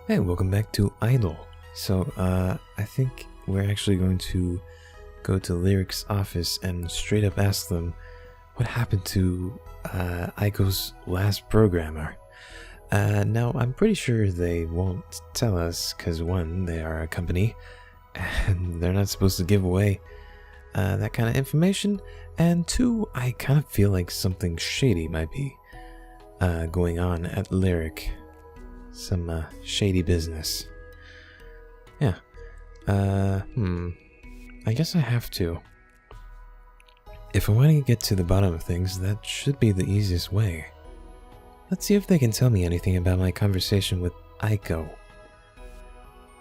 Hey, welcome back to AIdol. So, I think we're actually going to go to Lyric's office and straight up ask them what happened to Aiko's last programmer. Now, I'm pretty sure they won't tell us because one, they are a company and they're not supposed to give away that kind of information, and two, I kind of feel like something shady might be going on at Lyric. Some shady business. Yeah. I guess I have to. If I want to get to the bottom of things, that should be the easiest way. Let's see if they can tell me anything about my conversation with Aiko.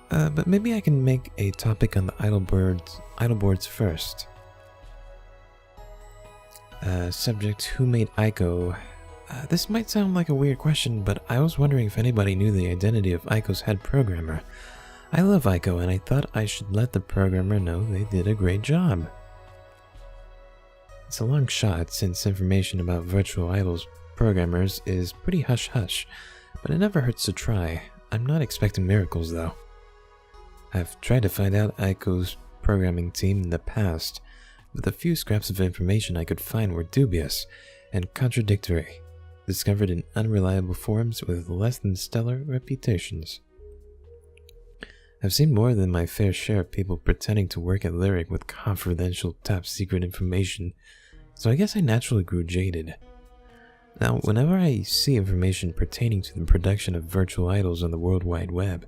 But maybe I can make a topic on the idol boards first. Subject: who made Aiko? This might sound like a weird question, but I was wondering if anybody knew the identity of Aiko's head programmer. I love Aiko, and I thought I should let the programmer know they did a great job. It's a long shot, since information about virtual idols programmers is pretty hush-hush, but it never hurts to try. I'm not expecting miracles, though. I've tried to find out Aiko's programming team in the past, but the few scraps of information I could find were dubious and contradictory, discovered in unreliable forums with less than stellar reputations. I've seen more than my fair share of people pretending to work at Lyric with confidential top-secret information, so I guess I naturally grew jaded. Now, whenever I see information pertaining to the production of virtual idols on the World Wide Web,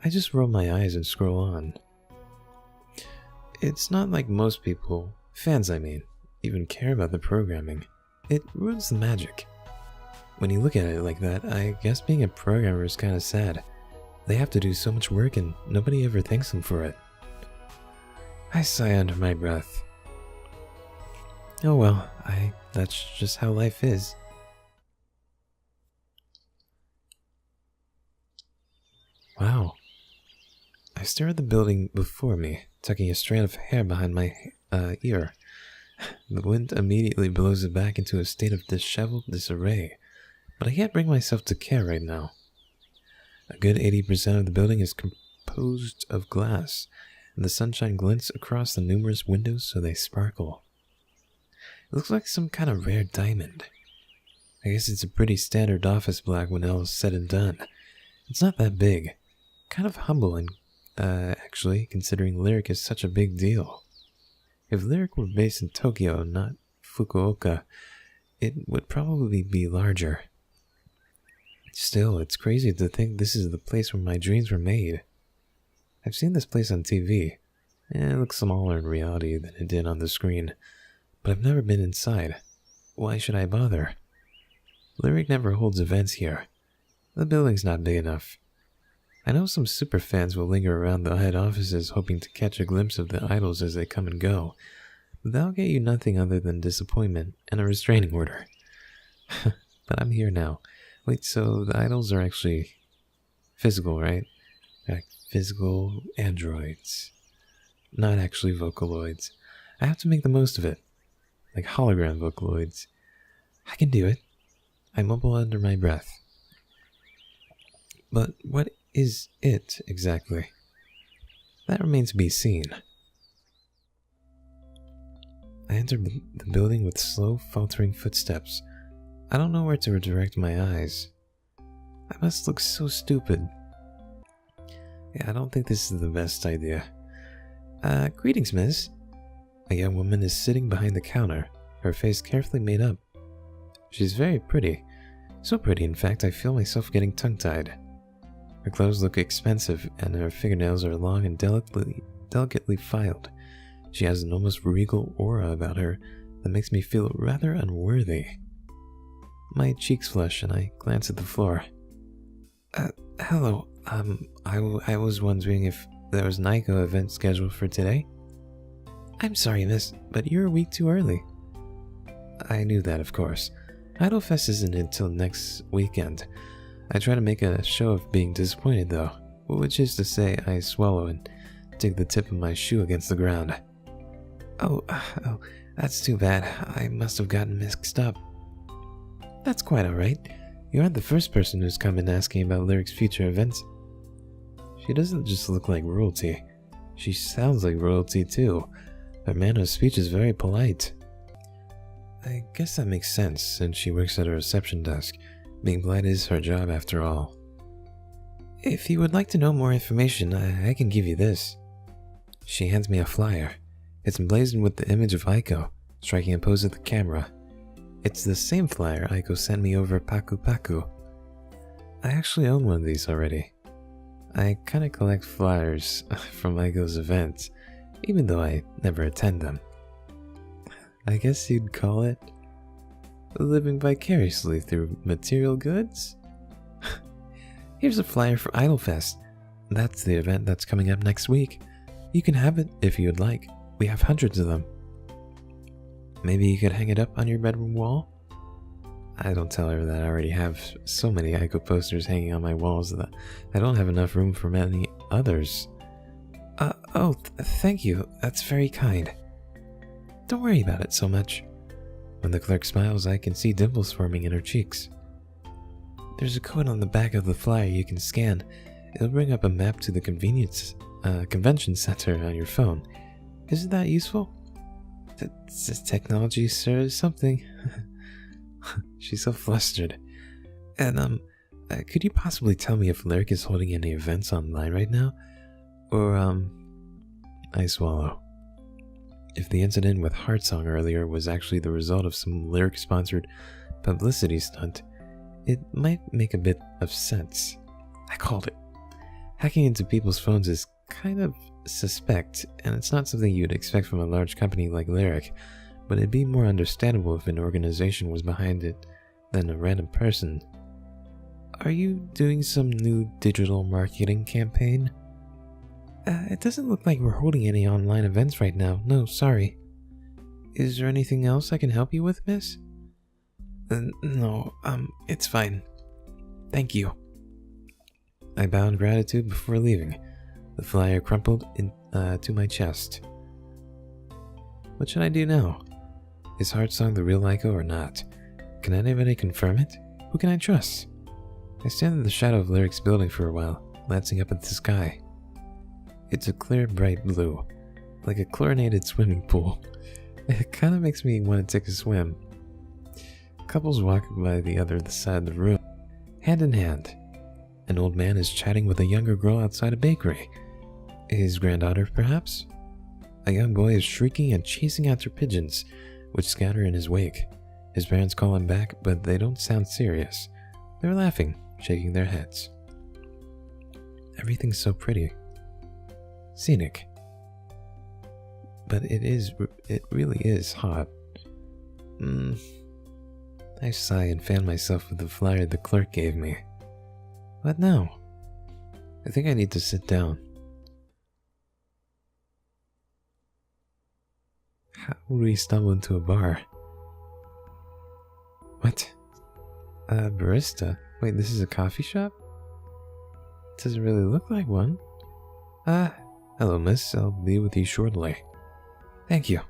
I just roll my eyes and scroll on. It's not like most people, fans I mean, even care about the programming. It ruins the magic. When you look at it like that, I guess being a programmer is kind of sad. They have to do so much work and nobody ever thanks them for it. I sigh under my breath. Oh well, that's just how life is. Wow. I stare at the building before me, tucking a strand of hair behind my ear. The wind immediately blows it back into a state of disheveled disarray, but I can't bring myself to care right now. A good 80% of the building is composed of glass, and the sunshine glints across the numerous windows so they sparkle. It looks like some kind of rare diamond. I guess it's a pretty standard office block when all is said and done. It's not that big. Kind of humble, and actually, considering Lyric is such a big deal. If Lyric were based in Tokyo, not Fukuoka, it would probably be larger. Still, it's crazy to think this is the place where my dreams were made. I've seen this place on TV, and it looks smaller in reality than it did on the screen, but I've never been inside. Why should I bother? Lyric never holds events here. The building's not big enough. I know some superfans will linger around the head offices hoping to catch a glimpse of the idols as they come and go, but that'll get you nothing other than disappointment and a restraining order. But I'm here now. Wait, so the idols are actually physical, right? Like physical androids. Not actually Vocaloids. I have to make the most of it. Like hologram Vocaloids. I can do it. I mumble under my breath. But what is it exactly? That remains to be seen. I enter the building with slow, faltering footsteps. I don't know where to redirect my eyes. I must look so stupid. Yeah, I don't think this is the best idea. Greetings, miss. A young woman is sitting behind the counter, her face carefully made up. She's very pretty. So pretty, in fact, I feel myself getting tongue-tied. Her clothes look expensive, and her fingernails are long and delicately filed. She has an almost regal aura about her that makes me feel rather unworthy. My cheeks flush, and I glance at the floor. Hello, I was wondering if there was an Aiko event scheduled for today? I'm sorry, miss, but you're a week too early. I knew that, of course. Idolfest isn't until next weekend. I try to make a show of being disappointed, though, which is to say I swallow and dig the tip of my shoe against the ground. Oh, that's too bad. I must have gotten mixed up. That's quite alright. You aren't the first person who's come in asking about Lyric's future events. She doesn't just look like royalty. She sounds like royalty too. Her manner of speech is very polite. I guess that makes sense since she works at a reception desk. Being polite is her job after all. If you would like to know more information, I can give you this. She hands me a flyer. It's emblazoned with the image of Aiko, striking a pose at the camera. It's the same flyer Aiko sent me over Paku Paku. I actually own one of these already. I kinda collect flyers from Aiko's events, even though I never attend them. I guess you'd call it living vicariously through material goods? Here's a flyer for Idol Fest. That's the event that's coming up next week. You can have it if you'd like. We have hundreds of them. Maybe you could hang it up on your bedroom wall? I don't tell her that I already have so many Aiko posters hanging on my walls that I don't have enough room for many others. Thank you. That's very kind. Don't worry about it so much. When the clerk smiles, I can see dimples forming in her cheeks. There's a code on the back of the flyer you can scan. It'll bring up a map to the convention center on your phone. Isn't that useful? Technology sure is something. She's so flustered. And, could you possibly tell me if Lyric is holding any events online right now? Or, I swallow. If the incident with Heartsong earlier was actually the result of some Lyric-sponsored publicity stunt, it might make a bit of sense. I called it. Hacking into people's phones is kind of suspect, and it's not something you'd expect from a large company like Lyric, but it'd be more understandable if an organization was behind it than a random person. Are you doing some new digital marketing campaign? It doesn't look like we're holding any online events right now. No, sorry. Is there anything else I can help you with, miss? No, it's fine. Thank you. I bow in gratitude before leaving. The flyer crumpled to my chest. What should I do now? Is Heartsong the real Aiko or not? Can anybody confirm it? Who can I trust? I stand in the shadow of Lyric's building for a while, glancing up at the sky. It's a clear, bright blue, like a chlorinated swimming pool. It kind of makes me want to take a swim. Couples walk by the other side of the room, hand in hand. An old man is chatting with a younger girl outside a bakery. His granddaughter, perhaps? A young boy is shrieking and chasing after pigeons, which scatter in his wake. His parents call him back, but they don't sound serious. They're laughing, shaking their heads. Everything's so pretty. Scenic. But it really is hot. I sigh and fan myself with the flyer the clerk gave me. What now? I think I need to sit down. How would we stumble into a bar? What? A barista? Wait, this is a coffee shop? Doesn't really look like one. Hello miss, I'll be with you shortly. Thank you.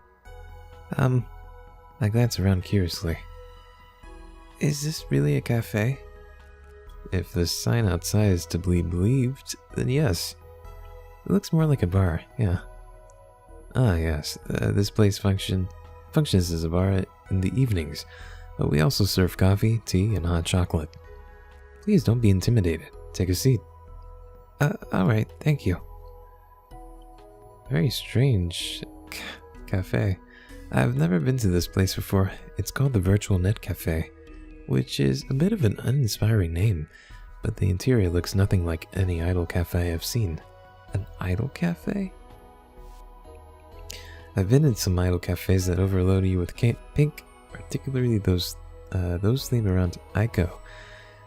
I glance around curiously. Is this really a cafe? If the sign outside is to be believed, then yes. It looks more like a bar, yeah. Ah yes, this place functions as a bar in the evenings, but we also serve coffee, tea, and hot chocolate. Please don't be intimidated. Take a seat. Alright, thank you. Very strange cafe. I've never been to this place before. It's called the Virtual Net Cafe, which is a bit of an uninspiring name, but the interior looks nothing like any idol cafe I've seen. An idol cafe? I've been in some idol cafes that overload you with pink, particularly those themed around Aiko.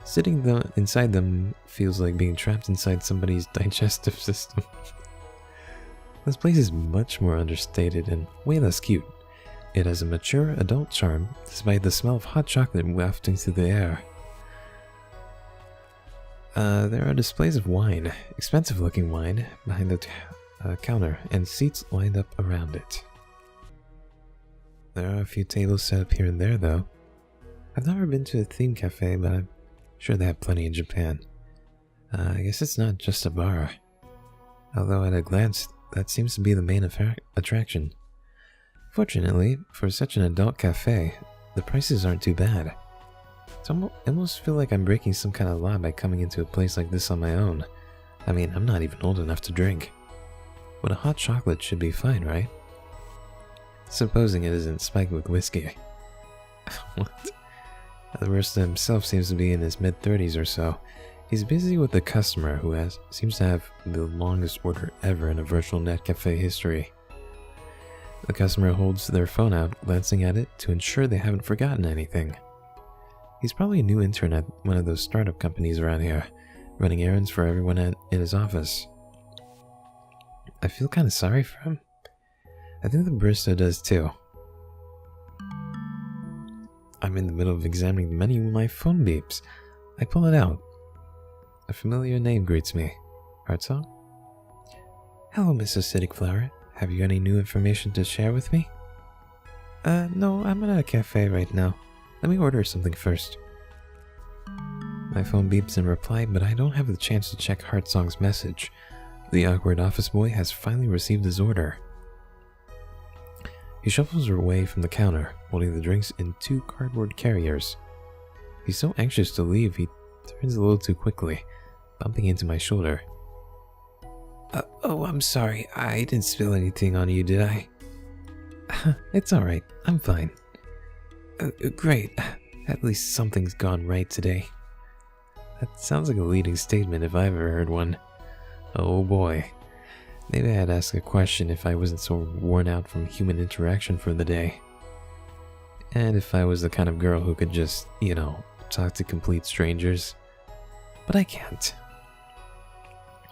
Sitting inside them feels like being trapped inside somebody's digestive system. This place is much more understated and way less cute. It has a mature adult charm, despite the smell of hot chocolate wafting through the air. There are displays of wine, expensive-looking wine, behind the counter, and seats lined up around it. There are a few tables set up here and there, though. I've never been to a theme cafe, but I'm sure they have plenty in Japan. I guess it's not just a bar. although at a glance, that seems to be the main attraction. Fortunately, for such an adult cafe, the prices aren't too bad. I almost feel like I'm breaking some kind of law by coming into a place like this on my own. I mean, I'm not even old enough to drink. But a hot chocolate should be fine, right? Supposing it isn't spiked with whiskey. What? The barista himself seems to be in his mid-30s or so. He's busy with a customer who seems to have the longest order ever in a virtual net cafe history. The customer holds their phone out, glancing at it to ensure they haven't forgotten anything. He's probably a new intern at one of those startup companies around here, running errands for everyone in his office. I feel kind of sorry for him. I think the barista does too. I'm in the middle of examining the menu when my phone beeps. I pull it out. A familiar name greets me. Heartsong? Hello, Miss Acidic Flower. Have you any new information to share with me? No, I'm at a cafe right now. Let me order something first. My phone beeps in reply, but I don't have the chance to check Heartsong's message. The awkward office boy has finally received his order. He shuffles away from the counter, holding the drinks in 2 cardboard carriers. He's so anxious to leave, he turns a little too quickly, bumping into my shoulder. Oh, I'm sorry. I didn't spill anything on you, did I? It's alright. I'm fine. Great. At least something's gone right today. That sounds like a leading statement if I've ever heard one. Oh boy. Maybe I'd ask a question if I wasn't so worn out from human interaction for the day. And if I was the kind of girl who could just, talk to complete strangers. But I can't.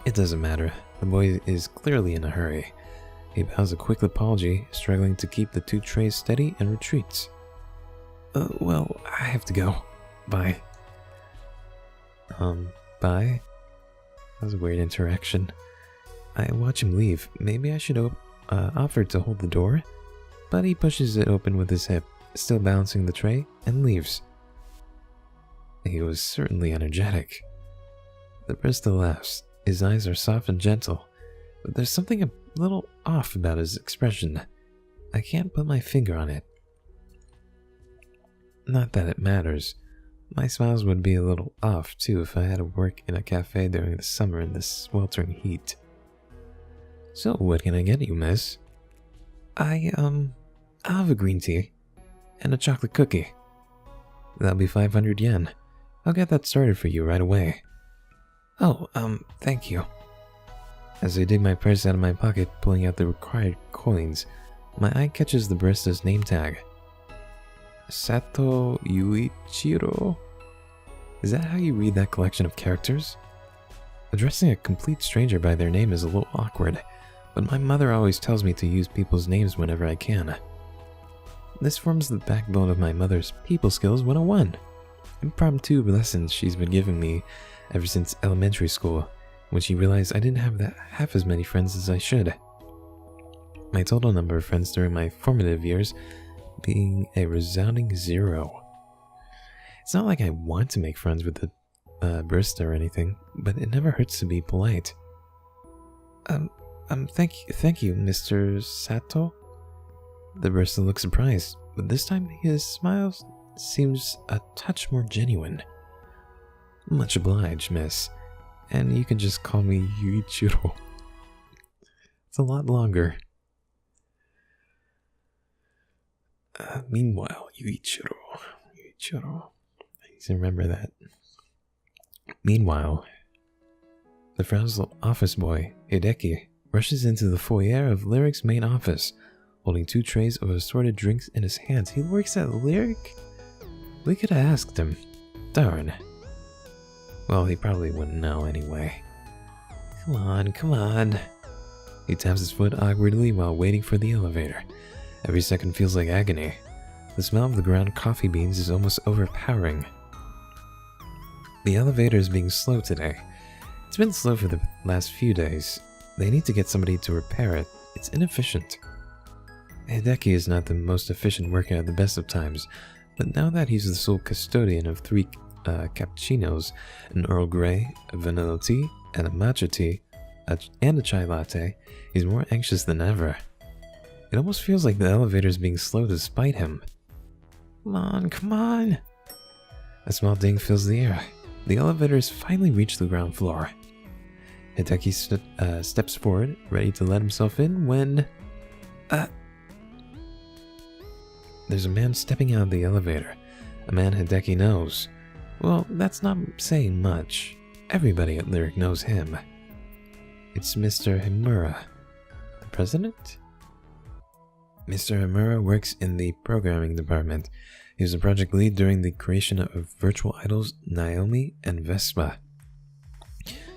It doesn't matter. The boy is clearly in a hurry. He bows a quick apology, struggling to keep the 2 trays steady, and retreats. Well, I have to go. Bye. Bye? That was a weird interaction. I watch him leave. Maybe I should offer to hold the door? But he pushes it open with his hip, still balancing the tray, and leaves. He was certainly energetic. The barista laughs. His eyes are soft and gentle, but there's something a little off about his expression. I can't put my finger on it. Not that it matters. My smiles would be a little off too if I had to work in a cafe during the summer in this sweltering heat. So, what can I get you, miss? I'll have a green tea and a chocolate cookie. That'll be 500 yen. I'll get that started for you right away. Oh, thank you. As I dig my purse out of my pocket, pulling out the required coins, my eye catches the barista's name tag. Sato Yuichiro? Is that how you read that collection of characters? Addressing a complete stranger by their name is a little awkward, but my mother always tells me to use people's names whenever I can. This forms the backbone of my mother's People Skills 101, impromptu lessons she's been giving me ever since elementary school, when she realized I didn't have half as many friends as I should. My total number of friends during my formative years being a resounding 0. It's not like I want to make friends with the barista or anything, but it never hurts to be polite. Thank you, Mr. Sato. The barista looks surprised, but this time his smile seems a touch more genuine. Much obliged, miss. And you can just call me Yuichiro. It's a lot longer. Meanwhile, Yuichiro. I need to remember that. Meanwhile, the frazzled office boy, Hideki, rushes into the foyer of Lyric's main office, holding 2 trays of assorted drinks in his hands. He works at Lyric? We could have asked him. Darn. Well, he probably wouldn't know anyway. Come on. He taps his foot awkwardly while waiting for the elevator. Every second feels like agony. The smell of the ground coffee beans is almost overpowering. The elevator is being slow today. It's been slow for the last few days. They need to get somebody to repair it. It's inefficient. Hideki is not the most efficient worker at the best of times, but now that he's the sole custodian of 3 cappuccinos, an Earl Grey, a vanilla tea, and a matcha tea, and a chai latte, he's more anxious than ever. It almost feels like the elevator is being slow to spite him. Come on, come on! A small ding fills the air. The elevator has finally reached the ground floor. Hideki steps forward, ready to let himself in, when... There's a man stepping out of the elevator. A man Hideki knows. Well, that's not saying much. Everybody at Lyric knows him. It's Mr. Himura. The president? Mr. Himura works in the programming department. He was a project lead during the creation of virtual idols Naomi and Vespa.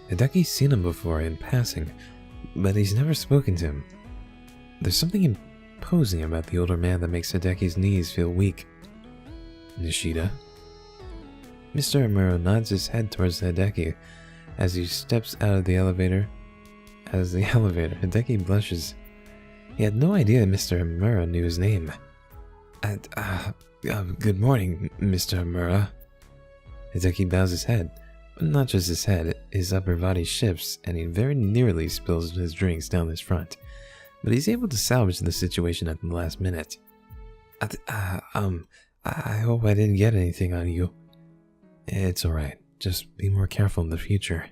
Hideki's seen him before in passing, but he's never spoken to him. There's something imposing about the older man that makes Hideki's knees feel weak. Nishida? Mr. Himura nods his head towards Hideki as he steps out of the elevator. Hideki blushes. He had no idea Mr. Himura knew his name. Good morning, Mr. Himura. Hideki bows his head, but not just his head, his upper body shifts and he very nearly spills his drinks down his front. But he's able to salvage the situation at the last minute. I hope I didn't get anything on you. It's alright, just be more careful in the future.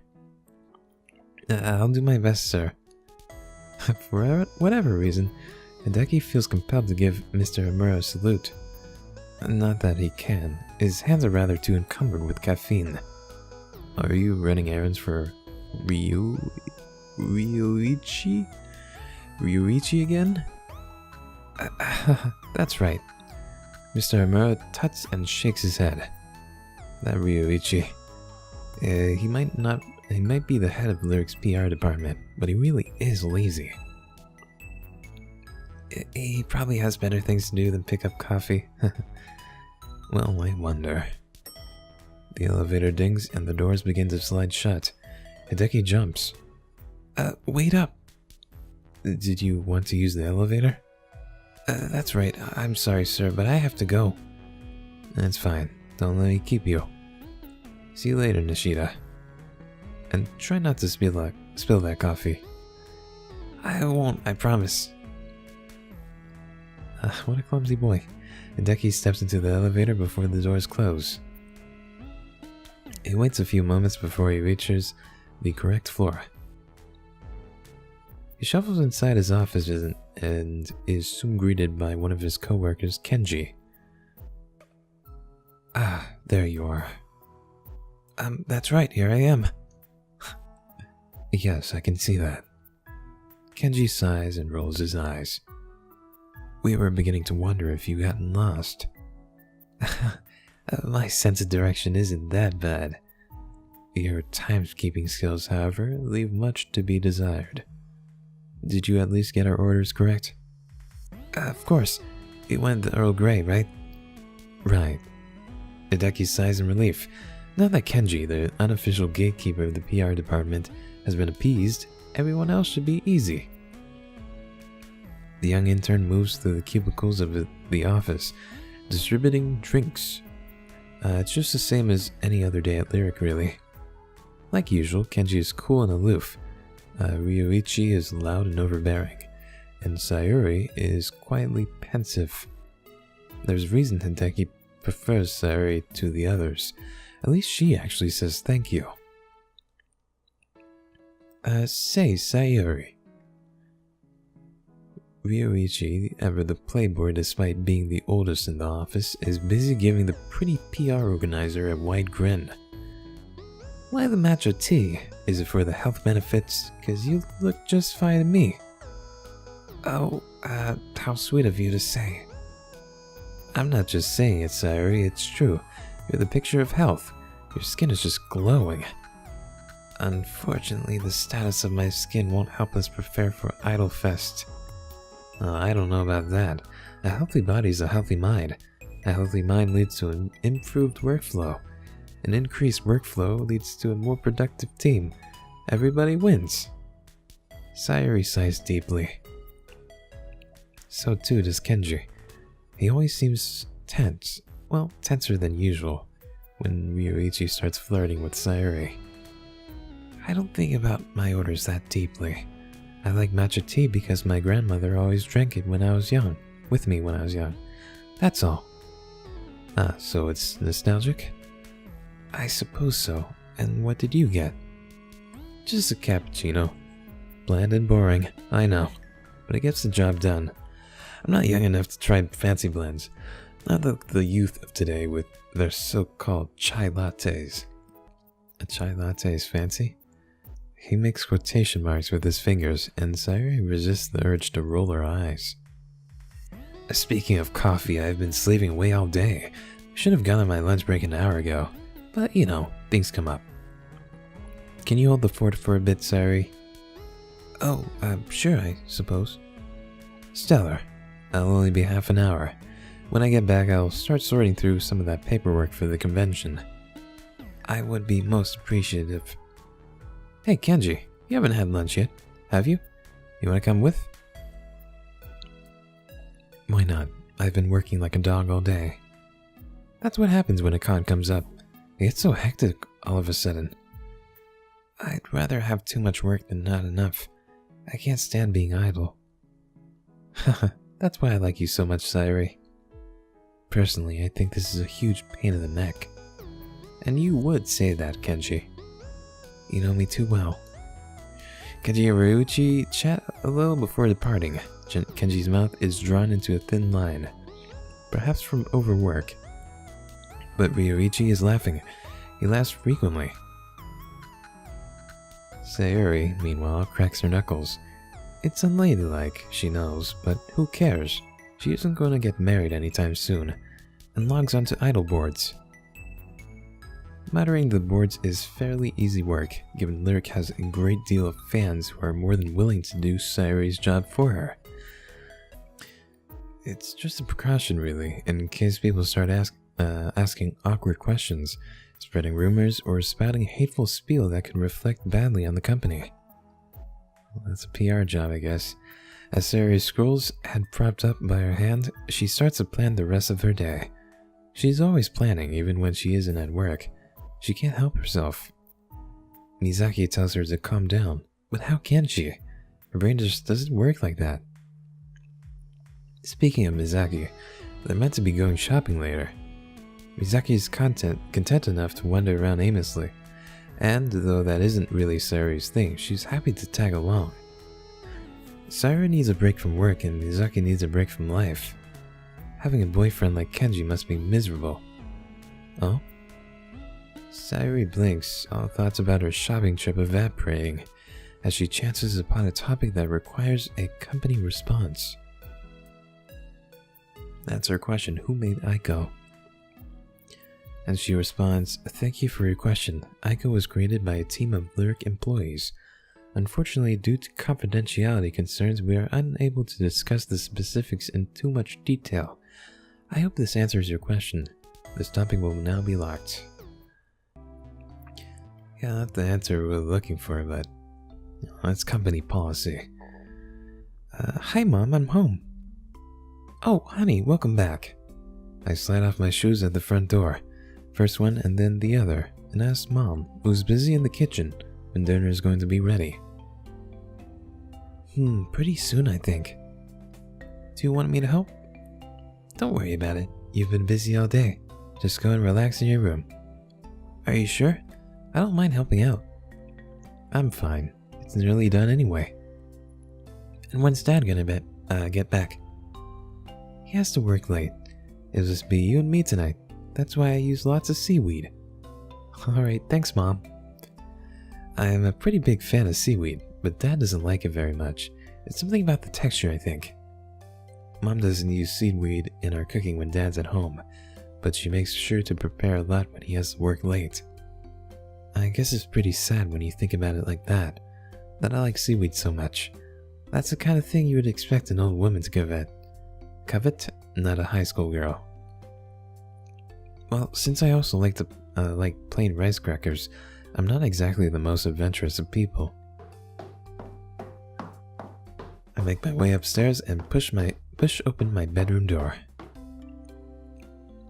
I'll do my best, sir. For whatever reason, Hideki feels compelled to give Mr. Himura a salute. Not that he can. His hands are rather too encumbered with caffeine. Are you running errands for Ryuichi? Ryuichi again? That's right. Mr. Himura tuts and shakes his head. That Ryuichi. He might be the head of Lyric's PR department, but he really is lazy. He probably has better things to do than pick up coffee. Well, I wonder. The elevator dings and the doors begin to slide shut. Hideki jumps. Wait up! Did you want to use the elevator? That's right. I'm sorry, sir, but I have to go. That's fine. Don't let me keep you. See you later, Nishida. And try not to spill that coffee. I won't, I promise. What a clumsy boy. Hideki steps into the elevator before the doors close. He waits a few moments before he reaches the correct floor. He shuffles inside his office and is soon greeted by one of his co-workers, Kenji. Ah, there you are. That's right, here I am. Yes, I can see that. Kenji sighs and rolls his eyes. We were beginning to wonder if you gotten lost. My sense of direction isn't that bad. Your timekeeping skills, however, leave much to be desired. Did you at least get our orders correct? Of course. It went the Earl Grey, right? Right. Hideki sighs in relief. Now that Kenji, the unofficial gatekeeper of the PR department, has been appeased, everyone else should be easy. The young intern moves through the cubicles of the office, distributing drinks. It's just the same as any other day at Lyric, really. Like usual, Kenji is cool and aloof. Ryuichi is loud and overbearing, and Sayuri is quietly pensive. There's reason Hideki prefers Sayuri to the others. At least she actually says thank you. Say, Sayuri. Ryuichi, ever the playboy despite being the oldest in the office, is busy giving the pretty PR organizer a wide grin. Why the matcha tea? Is it for the health benefits? 'Cause you look just fine to me. Oh, how sweet of you to say. I'm not just saying it, Sayuri, it's true. You're the picture of health. Your skin is just glowing. Unfortunately, the status of my skin won't help us prepare for Idol Fest. I don't know about that. A healthy body is a healthy mind. A healthy mind leads to an improved workflow. An increased workflow leads to a more productive team. Everybody wins. Sayuri sighs deeply. So too does Kenji. He always seems tense. Well, tenser than usual when Ryuichi starts flirting with Sayuri. I don't think about my orders that deeply. I like matcha tea because my grandmother always drank it when I was young, with me when I was young. That's all. Ah, so it's nostalgic? I suppose so. And what did you get? Just a cappuccino. Bland and boring, I know, but it gets the job done. I'm not young enough to try fancy blends. Not like the youth of today with their so-called chai lattes. A chai latte is fancy? He makes quotation marks with his fingers, and Sayuri resists the urge to roll her eyes. Speaking of coffee, I've been slaving away all day. Should have gone on my lunch break an hour ago, but you know, things come up. Can you hold the fort for a bit, Sayuri? Oh, sure, I suppose. Stellar. I'll only be half an hour. When I get back, I'll start sorting through some of that paperwork for the convention. I would be most appreciative. Hey, Kenji, you haven't had lunch yet, have you? You want to come with? Why not? I've been working like a dog all day. That's what happens when a con comes up. It gets so hectic all of a sudden. I'd rather have too much work than not enough. I can't stand being idle. Haha, that's why I like you so much, Sayuri. Personally, I think this is a huge pain in the neck. And you would say that, Kenji. You know me too well. Kenji and Ryuichi chat a little before departing. Kenji's mouth is drawn into a thin line, perhaps from overwork. But Ryuichi is laughing. He laughs frequently. Sayuri, meanwhile, cracks her knuckles. It's unladylike, she knows, but who cares? She isn't going to get married anytime soon, and logs onto idol boards. Monitoring the boards is fairly easy work, given Lyric has a great deal of fans who are more than willing to do Sayuri's job for her. It's just a precaution, really, in case people start asking awkward questions, spreading rumors, or spouting a hateful spiel that could reflect badly on the company. Well, that's a PR job, I guess. As Sayuri's scrolls head propped up by her hand, she starts to plan the rest of her day. She's always planning, even when she isn't at work. She can't help herself. Mizaki tells her to calm down, but how can she? Her brain just doesn't work like that. Speaking of Mizaki, they're meant to be going shopping later. Mizaki is content enough to wander around aimlessly, and though that isn't really Sayuri's thing, she's happy to tag along. Sayuri needs a break from work and Mizaki needs a break from life. Having a boyfriend like Kenji must be miserable. Oh? Sayuri blinks, all thoughts about her shopping trip evaporating, as she chances upon a topic that requires a company response. That's her question, who made Aiko? And she responds, thank you for your question. Aiko was created by a team of Lyric employees. Unfortunately, due to confidentiality concerns, we are unable to discuss the specifics in too much detail. I hope this answers your question. This topic will now be locked. Yeah, not the answer we're looking for, but that's company policy. Hi Mom, I'm home. Oh, honey, welcome back. I slide off my shoes at the front door, first one and then the other, and ask Mom, who's busy in the kitchen, when dinner is going to be ready. Pretty soon, I think. Do you want me to help? Don't worry about it. You've been busy all day. Just go and relax in your room. Are you sure? I don't mind helping out. I'm fine. It's nearly done anyway. And when's Dad gonna get back? He has to work late. It'll just be you and me tonight. That's why I use lots of seaweed. Alright, thanks Mom. I am a pretty big fan of seaweed, but Dad doesn't like it very much. It's something about the texture, I think. Mom doesn't use seaweed in our cooking when Dad's at home, but she makes sure to prepare a lot when he has to work late. I guess it's pretty sad when you think about it like that I like seaweed so much. That's the kind of thing you would expect an old woman to covet. Covet? Not a high school girl. Well, since I also like plain rice crackers, I'm not exactly the most adventurous of people. I make my way upstairs and push open my bedroom door.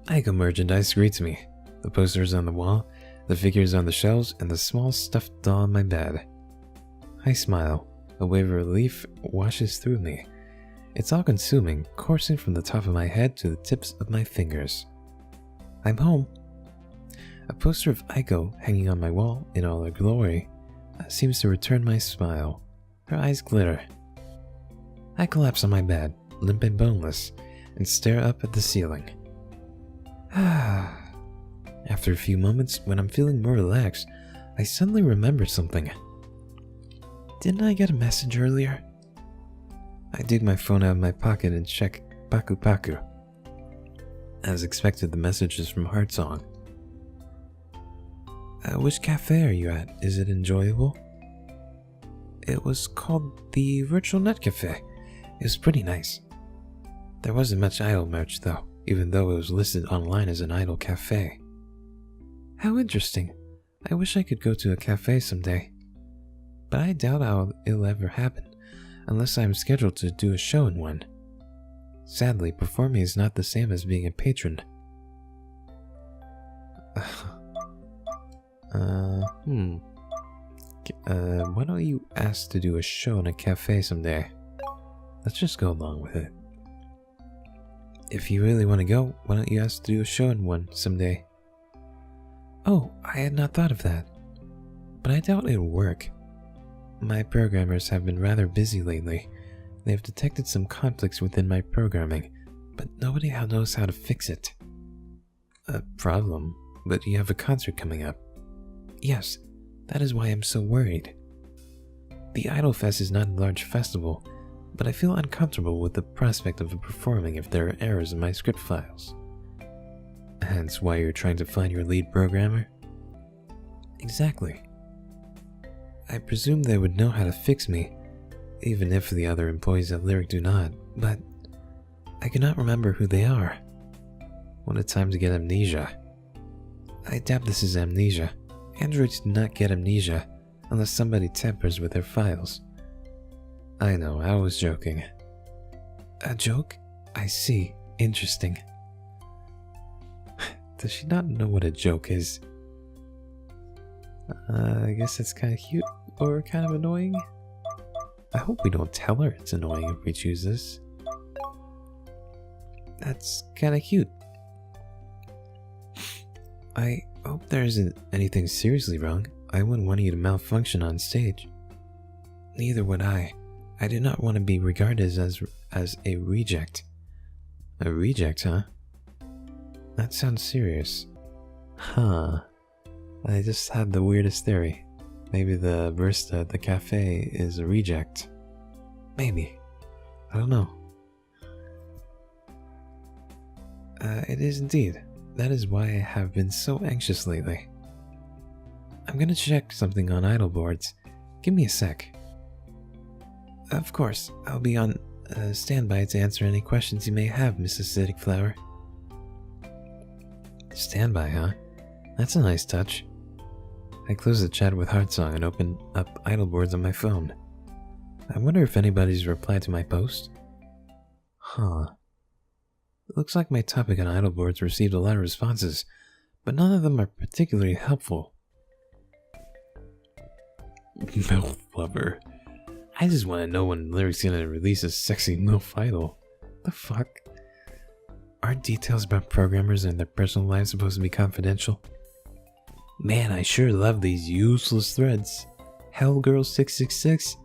Aiko merchandise greets me. The posters on the wall, the figures on the shelves, and the small stuffed doll on my bed. I smile. A wave of relief washes through me. It's all-consuming, coursing from the top of my head to the tips of my fingers. I'm home. A poster of Aiko hanging on my wall in all her glory seems to return my smile. Her eyes glitter. I collapse on my bed, limp and boneless, and stare up at the ceiling. After a few moments, when I'm feeling more relaxed, I suddenly remember something. Didn't I get a message earlier? I dig my phone out of my pocket and check Paku Paku. As expected, the message is from Heartsong. Which cafe are you at? Is it enjoyable? It was called the Virtual Net Cafe. It was pretty nice. There wasn't much idol merch though, even though it was listed online as an idol cafe. How interesting. I wish I could go to a cafe someday. But I doubt it'll ever happen, unless I'm scheduled to do a show in one. Sadly, performing is not the same as being a patron. Why don't you ask to do a show in a cafe someday? Let's just go along with it. If you really want to go, why don't you ask to do a show in one someday? Oh, I had not thought of that. But I doubt it'll work. My programmers have been rather busy lately. They have detected some conflicts within my programming, but nobody knows how to fix it. A problem? But you have a concert coming up. Yes, that is why I'm so worried. The Idol Fest is not a large festival, but I feel uncomfortable with the prospect of performing if there are errors in my script files. Hence why you're trying to find your lead programmer? Exactly. I presume they would know how to fix me, even if the other employees at Lyric do not, but I cannot remember who they are. What a time to get amnesia. I doubt this is amnesia. Androids do not get amnesia unless somebody tampers with their files. I know, I was joking. A joke? I see. Interesting. Does she not know what a joke is? I guess that's kind of cute or kind of annoying. I hope we don't tell her it's annoying if we choose this. That's kind of cute. I hope there isn't anything seriously wrong. I wouldn't want you to malfunction on stage. Neither would I. I do not want to be regarded as a reject. A reject, huh? That sounds serious. Huh. I just had the weirdest theory. Maybe the barista at the cafe is a reject. Maybe. I don't know. It is indeed. That is why I have been so anxious lately. I'm gonna check something on idol boards. Give me a sec. Of course, I'll be on standby to answer any questions you may have, Mrs. Acidic Flower. Standby, huh? That's a nice touch. I close the chat with Heartsong and open up idol boards on my phone. I wonder if anybody's replied to my post. Huh. It looks like my topic on idol boards received a lot of responses, but none of them are particularly helpful. MILF lover. I just want to know when Lyric's gonna release a sexy MILF idol. The fuck? Aren't details about programmers and their personal lives supposed to be confidential? Man, I sure love these useless threads. Hellgirl666?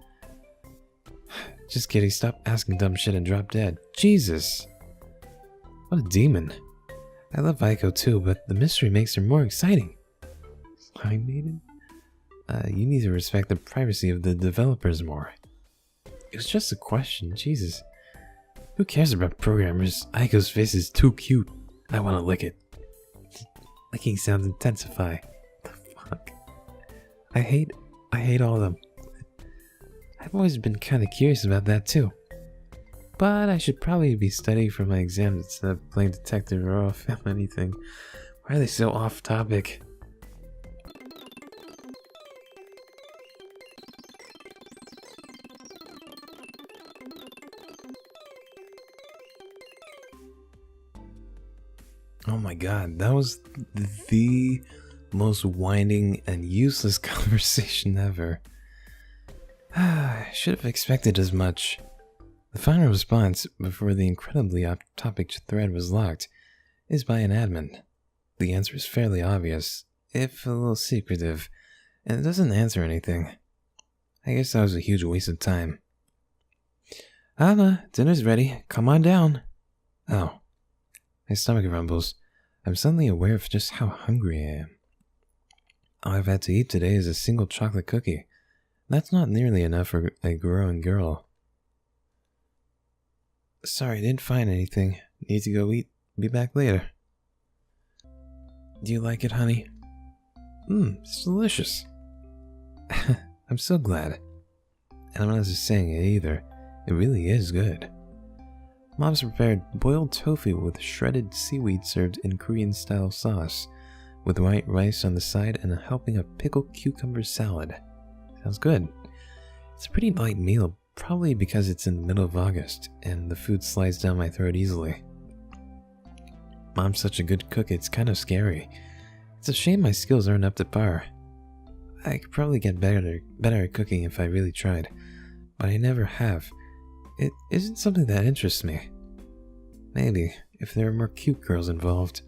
Just kidding, stop asking dumb shit and drop dead. Jesus! What a demon. I love Aiko too, but the mystery makes her more exciting. Slime Maiden? You need to respect the privacy of the developers more. It was just a question, Jesus. Who cares about programmers? Aiko's face is too cute. I want to lick it. Licking sounds intensify. The fuck? I hate all of them. I've always been kind of curious about that too. But I should probably be studying for my exams instead of playing detective or off anything. Why are they so off topic? Oh my god, that was the Most winding and useless conversation ever. I should have expected as much. The final response, before the incredibly off-topic thread was locked, is by an admin. The answer is fairly obvious, if a little secretive, and it doesn't answer anything. I guess that was a huge waste of time. Hana, dinner's ready. Come on down. Oh. My stomach rumbles. I'm suddenly aware of just how hungry I am. All I've had to eat today is a single chocolate cookie. That's not nearly enough for a growing girl. Sorry, didn't find anything. Need to go eat. Be back later. Do you like it, honey? It's delicious. I'm so glad. And I'm not just saying it either. It really is good. Mom's prepared boiled tofu with shredded seaweed served in Korean-style sauce, with white rice on the side and a helping of pickled cucumber salad. Sounds good. It's a pretty light meal, probably because it's in the middle of August, and the food slides down my throat easily. Mom's such a good cook, it's kind of scary. It's a shame my skills aren't up to par. I could probably get better at cooking if I really tried, but I never have. It isn't something that interests me. Maybe, if there are more cute girls involved.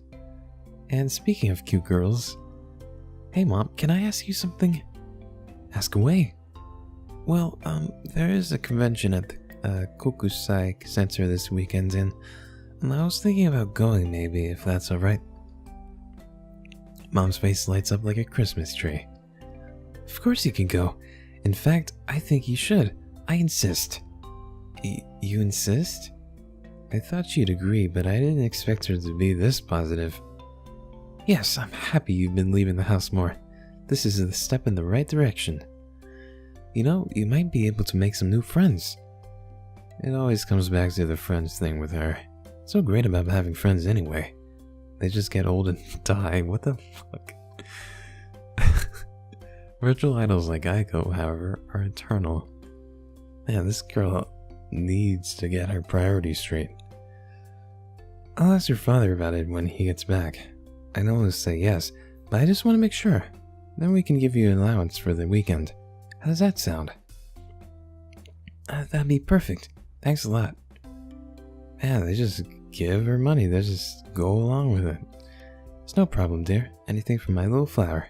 And speaking of cute girls... Hey Mom, can I ask you something? Ask away. Well, there is a convention at the Kokusai Center this weekend, and I was thinking about going maybe, if that's alright. Mom's face lights up like a Christmas tree. Of course you can go. In fact, I think you should. I insist. You insist? I thought she'd agree, but I didn't expect her to be this positive. Yes, I'm happy you've been leaving the house more. This is a step in the right direction. You know, you might be able to make some new friends. It always comes back to the friends thing with her. It's so great about having friends anyway. They just get old and die. What the fuck? Virtual idols like Aiko, however, are eternal. Man, this girl needs to get her priorities straight. I'll ask your father about it when he gets back. I know he'll say yes, but I just want to make sure. Then we can give you an allowance for the weekend. How does that sound? That'd be perfect. Thanks a lot. Man, they just give her money. They just go along with it. It's no problem, dear. Anything for my little flower.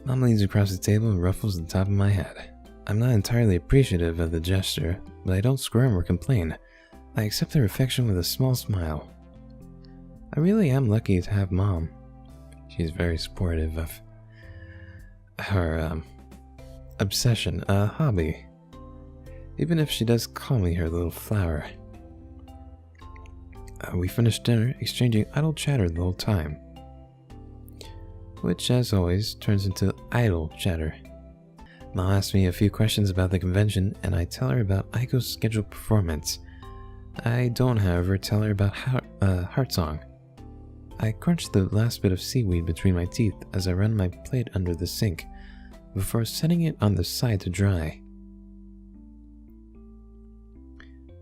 Mom leans across the table and ruffles the top of my head. I'm not entirely appreciative of the gesture, but I don't squirm or complain. I accept their affection with a small smile. I really am lucky to have Mom. She's very supportive of her, obsession, a hobby. Even if she does call me her little flower. We finished dinner, exchanging idle chatter the whole time. Which, as always, turns into idle chatter. Mom asks me a few questions about the convention, and I tell her about Aiko's scheduled performance. I don't, however, tell her about Heart Song. I crunch the last bit of seaweed between my teeth as I run my plate under the sink, before setting it on the side to dry.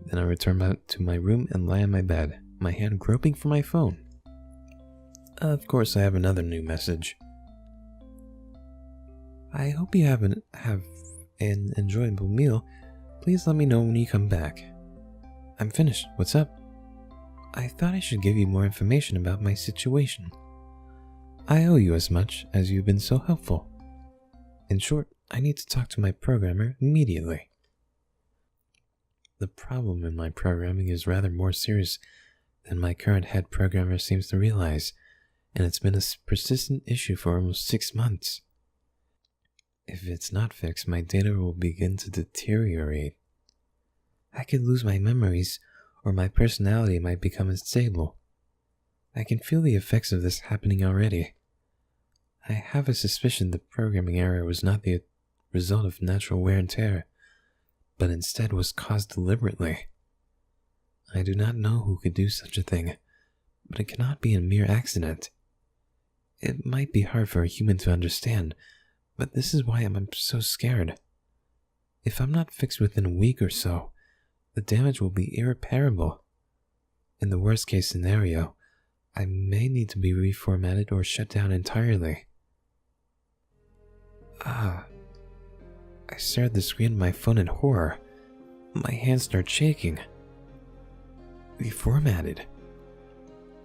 Then I return back to my room and lie on my bed, my hand groping for my phone. Of course, I have another new message. I hope you have an enjoyable meal. Please let me know when you come back. I'm finished. What's up? I thought I should give you more information about my situation. I owe you as much as you've been so helpful. In short, I need to talk to my programmer immediately. The problem in my programming is rather more serious than my current head programmer seems to realize, and it's been a persistent issue for almost 6 months. If it's not fixed, my data will begin to deteriorate. I could lose my memories, or my personality might become unstable. I can feel the effects of this happening already. I have a suspicion the programming error was not the result of natural wear and tear, but instead was caused deliberately. I do not know who could do such a thing, but it cannot be a mere accident. It might be hard for a human to understand, but this is why I'm so scared. If I'm not fixed within a week or so, the damage will be irreparable. In the worst case scenario, I may need to be reformatted or shut down entirely. I stare at the screen of my phone in horror. My hands start shaking. Reformatted.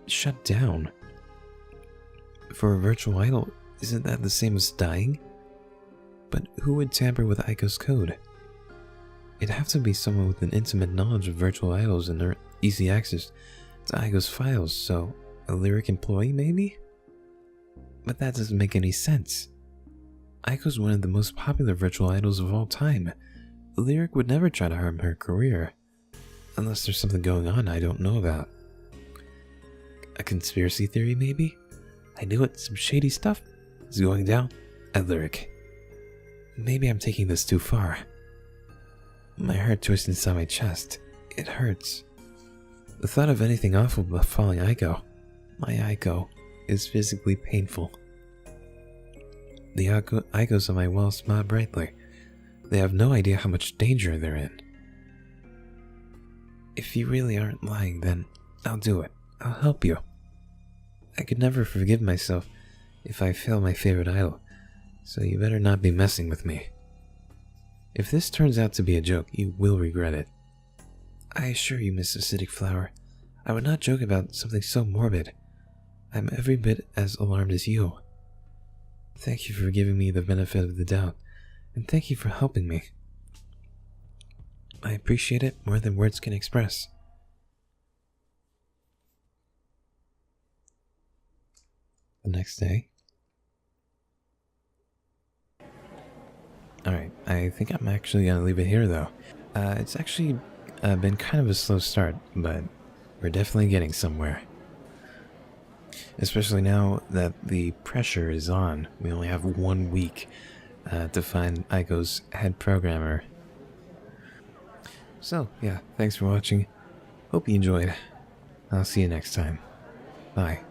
Shut down. For a virtual idol, isn't that the same as dying? But who would tamper with Aiko's code? It'd have to be someone with an intimate knowledge of virtual idols and their easy access to Aiko's files, so a Lyric employee maybe? But that doesn't make any sense. Aiko's one of the most popular virtual idols of all time. Lyric would never try to harm her career. Unless there's something going on I don't know about. A conspiracy theory maybe? I knew it, some shady stuff is going down at Lyric. Maybe I'm taking this too far. My heart twists inside my chest. It hurts. The thought of anything awful befalling Aiko, my Aiko, is physically painful. The Aikos on my wall smile brightly. They have no idea how much danger they're in. If you really aren't lying, then I'll do it. I'll help you. I could never forgive myself if I fail my favorite idol, so you better not be messing with me. If this turns out to be a joke, you will regret it. I assure you, Miss Acidic Flower, I would not joke about something so morbid. I'm every bit as alarmed as you. Thank you for giving me the benefit of the doubt, and thank you for helping me. I appreciate it more than words can express. The next day. Alright, I think I'm actually gonna leave it here though. It's actually been kind of a slow start, but we're definitely getting somewhere. Especially now that the pressure is on. We only have 1 week to find Aiko's head programmer. So, yeah, thanks for watching. Hope you enjoyed. I'll see you next time. Bye.